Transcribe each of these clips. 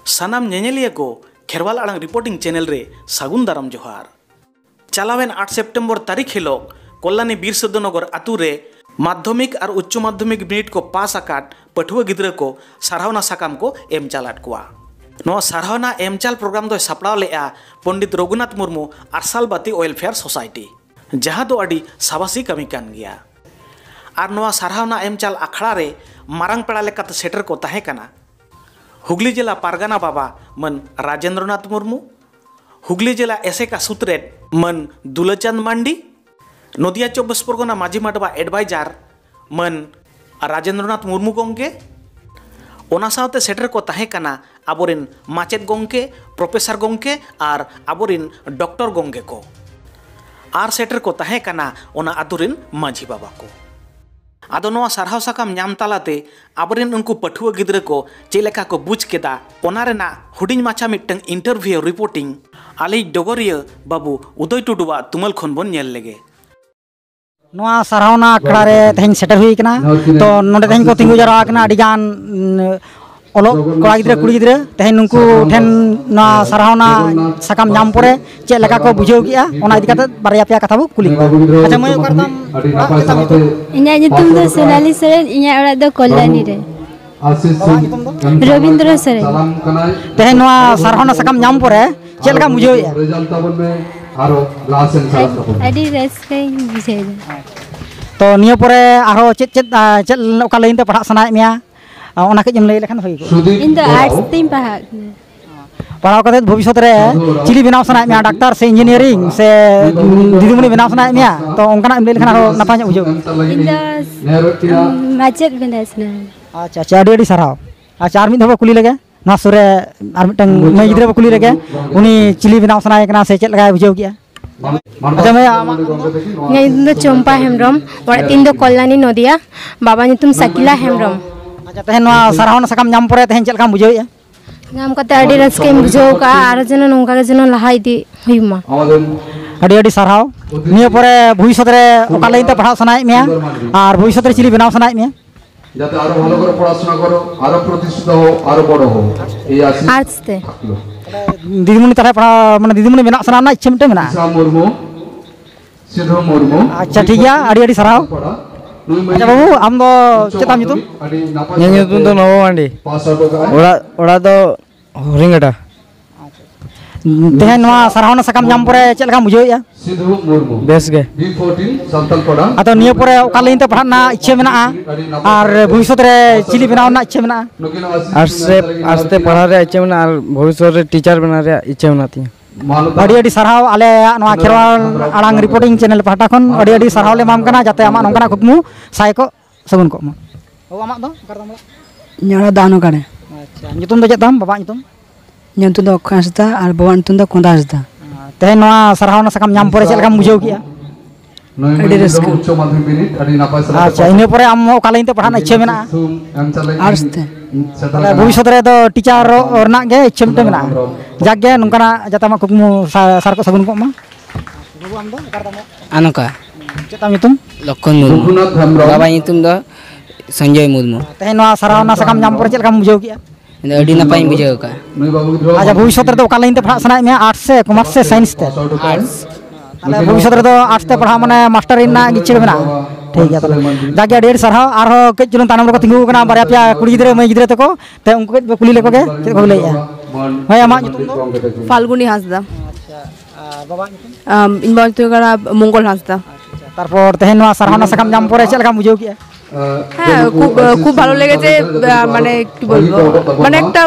सानाम नेनेलिया को Kherwal आड़ांग reporting channel रे सागुन दाराम जोहार। चलावेन 8 सेप्टेम्बर तारीख हिलोग कल्याणी बीरसोदनगर आतु रे माध्यमिक और उच्च माध्यमिक बिनिड को पास आकाट पठुआ गिद्रा को सारहावना साकाम को एम चालाट कुआ। नोआ सारहावना एमचाल प्रोग्राम दो सापड़ाव लेआ पंडित रघुनाथ मुर्मू आरसालबाती वेलफेयर सोसाइटी जहाँ दो अड़ी साबासी कमी कान गया। और नोआ सारहावना एमचाल आखड़ा रे मारांग पेड़ा लेकाते सेटर को ताहे कना हुगली जिला पारगाना बाबा मन राजेंद्रनाथ मुर्मू, हुगली जिला एसेका सुत्रेट मन दुलचंद मांडी, नदिया 24 परगना माझी माडवा एडवाइजर मन राजेंद्रनाथ मुर्मू गोंगे, ओना सावते सेटर को ताहे कना आबोरिन माचेद गोंगे, प्रोफेसर गोंगे और आबोरिन डॉक्टर गोंगे को आर सेटर को ताहे कना ओना आतुरिन माझी बाबा को। आदो नोआ सारहाव साकाम ᱧᱟᱢ तालाते आबरेन उनको पठुआ गिद्रा को चेलेका को बुझ केदा ओना रेना हुडिंग माछा मिट्टंग इंटरव्यू रिपोर्टिंग आली डोगरिया बाबू उदय टुडुवा तुमल खन बन नेल लेगे। नोआ सारहावना आखड़ा रे तेहन सेटर हुई कना तो नोडे तेहन को तिंगु जरा कना अडिगान ओलो कोड़ा गिद्रा कुड़ी गिद्रा तेहन उनको ठेन नोआ सारहावना साकाम ᱧᱟᱢ परे चे लेका को बुझाव किया ओना इदि काते बारया पेया कथा बो कुली। अच्छा मय करदम इन्या nyutum do Sonali Soren inya orak do Kollani re Ravindra Soren तेहन नोआ सारहावना साकाम ᱧᱟᱢ परे चे लेका बुझाव या ᱟᱹᱰᱤ ᱨᱟᱹᱥᱠᱟᱹᱧ ᱵᱩᱡᱷᱟᱹᱣ ᱫᱟ। तो निया परे आरो चेत ओका लाइन ते पढ़ा सनाय मेया ओना कजम लay लेखान होई को। ᱤᱧ ᱫᱚ आर्ट्स ᱛᱤᱧ ᱯᱟᱲᱦᱟᱜ ᱠᱟᱱᱟ। पढ़ाव कते भविष्य रे चिली बनाव सनाय मेया डाक्टर से इंजीनियरिंग से दीदीमणि बनाव सनाय मेया तो ओंकाना एम लay लेखान आरो नापाय ᱧᱚᱜ बुझाव। ᱤᱧ ᱫᱚ माचेद ᱵᱮᱱᱟᱣ ᱥᱟᱱᱟᱧᱟ। अच्छा अच्छा अडी साराव। अच्छा आर मिद हबो कुली लगे ना सुरे आर मिटंग मय गिद्रा बो कुली लगे उनी चिली बनाव सनाय कना से चेत लगाय बुझाव किया। अच्छा मैं ᱧᱩᱛᱩᱢ ᱫᱚ ᱪᱚᱢᱯᱟ ᱦᱮᱢᱵᱨᱚᱢ ᱚᱲᱟᱜ ᱛᱤᱧ ᱫᱚ ᱠᱚᱞᱞᱟᱱᱤ ᱱᱚᱫᱤᱭᱟ ᱵᱟᱵᱟ ᱧᱩᱛᱩᱢ ᱥᱟকিলা हेमब्रम। अच्छा तेहन नोआ सारहावना साकाम ᱧᱟᱢ परे तेहन चेत लकाम बुझाव या ᱧᱟᱢ ᱠᱟᱛᱮ ᱟᱹᱰᱤ ᱨᱟᱹᱥᱠᱟᱹᱧ ᱵᱩᱡᱷᱟᱹᱣ ᱠᱟᱜᱼᱟ ᱟᱨ ᱡᱮᱱᱚ ᱱᱚᱝᱠᱟ ᱜᱮ ᱡᱮᱱᱚ ᱞᱟᱦᱟ ᱤᱫᱤ ᱦᱩᱭᱩᱜ ᱢᱟ। अडी अडी सारहाव निया परे भविष्य रे ओका लाइन ते पढ़ा सनाय मेया और भविष्य रे चिली बनाव सनाय मेया যাতে আরো ভালো করে পড়াশোনা করো আরো প্রতিষ্ঠিত হও আরো বড় হও এই আশীর্বাদ आर्ट्स ते दीदीमणि तारे पढ़ा माने दीदीमणि बनाव सना ना इच्छा मिटे मेना मुर्मू सिद्धू मुर्मू। अच्छा ठीक है अडी अडी सारहाव। अच्छा बाबू आम दो चेताम nyutum nyutum do नवो मांडी ओड़ा दो होरिंगटा। तेहन नोआ सारहावना साकाम ᱧᱟᱢ परे चेत लकाम बुझाव या सिद्धू मुर्मू बेस गे B14 संताल पड़ा अतो निया परे ओका लाइन ते पढ़ा ना इच्छा मेना और भविष्य रे चिली बनाव ना इच्छा मेना आर्ट्स ते पढ़ा रे इच्छा मेना और भविष्य रे टीचर बना रे इच्छा मेना ती। अडी अडी सारहाव आले नोआ खेरवाल आड़ांग रिपोर्टिंग चैनल पाटा खन अडी अडी सारहाव ले माम कना जाते आमा नोंकना कुकमु साय को सगुन को मा। ओ आमा दो करदम ᱧᱟᱲᱟ दानो काने। अच्छा nyutum do चेताम बाबा nyutum ᱧᱩᱛᱩᱢ ᱫᱚ ᱠᱟᱥᱫᱟ ᱟᱨ ᱵᱟᱵᱟ ᱧᱩᱛᱩᱢ ᱫᱚ ᱠᱚᱸᱫᱟᱥᱫᱟ। तेहन नोआ सारहावना साकाम ᱧᱟᱢ परे चेत लकाम बुझाव किया अडी रस्क उच्च माध्यमिक बिनिड अडी नापाय सला। अच्छा इने परे आम ओका लाइन ते पढ़ा ना इच्छा मेना आर्ट्स ते भविष्य रे दो टीचर रना गे इच्छा मिटे मेना जागे नोंकना जाते मा कुकमु सार को सगुन को मा। बाबू आम दो करदम अनका चेताम nyutum लखन मुर्मू बाबा nyutum दो संजय मुर्मू। तेहन नोआ सारहावना साकाम ᱧᱟᱢ परे चेत लकाम बुझाव किया अडी नापाय बुझाव का। अच्छा भविष्य रे दो ओका लाइन ते पढ़ा सनाय मेया आर्ट्स से कॉमर्स से साइंस ते आर्ट्स ताले भविष्य रे दो आर्ट्स ते पढ़ा माने मास्टर इना इच्छा मेना ठीक है ताले जागे अडी सारहाव आरो के चुलन तानम रे को तिंगु कना बारया पेया कुड़ी गिद्रा मय गिद्रा तको ते उनको के कुली लेको के चेत को लैया भाई आमा nyutum दो फाल्गुनी हांसदा। अच्छा बाबा nyutum इन बार तो करा मंगल हांसदा। तारपर तेहन नोआ सारहावना साकाम ᱧᱟᱢ परे चेत लकाम बुझाव किया হ্যাঁ খুব ভালো লেগেছে মানে কি বলবো মানে একটা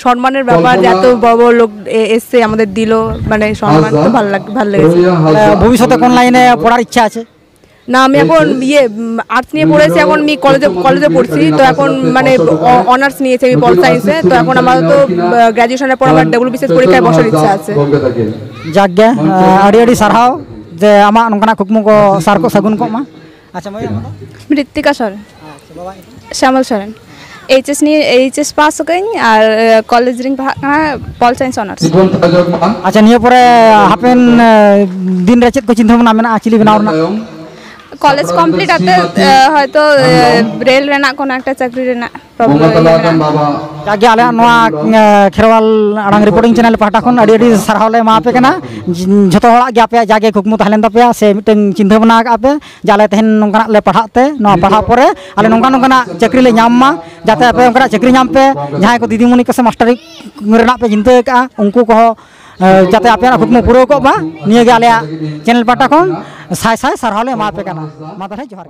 সম্মানের ব্যাপার যে এত বড় বড় লোক এসে আমাদের দিল মানে সম্মান তো ভালো লেগেছে। ভবিষ্যতে কোন লাইনে পড়ার ইচ্ছা আছে না আমি এখন আর্টস নিয়ে পড়েছি এখন আমি কলেজে পড়ছি তো এখন মানে অনার্স নিয়েছি আমি পল সায়েন্সে তো এখন আমার তো গ্র্যাজুয়েশনের পর আমার ডব্লিউবিসিএস পরীক্ষায় বসার ইচ্ছা আছে। जागे अडी अडी सारहाव जे आमा नोंकना कुकमु को सार को सगुन को मा। अच्छा मय मृत्तिका सोरेन श्यामल सोरेन एचएस पास कहीं और college ring pol science honours. अच्छा निया परे हापेन दिन रे चेत को चिंता मना मेना चिली बनाव ना कॉलेज कमप्लीट आते হয়তো रेल रेना कोनो একটা চাকরি রেনা प्रॉब्लम जागे आले खेरवाल आड़ांग रिपोर्टिंग चैनल पाटा खन अड़ी अड़ी सारहाव ले एमापे कना झोतो हड़ा गे आपे जागे कुकमु तहलेन तपे से मिटन चिंता बना आपे जाले तहन नोंकाना ले पढ़ाते नो पढ़ा परे आले नोंकाना चाकरी ले नाम मा जाते आपे ओंकाना चाकरी नाम पे जहां को दीदीमुनि को से मास्टरी रेना पे चिंता का उनको को जाते आपे कुकमु पूरा को बा निये गे आले चैनल पाटा खन साय साय सारहाव ले एमापे कना मा तहे जोहार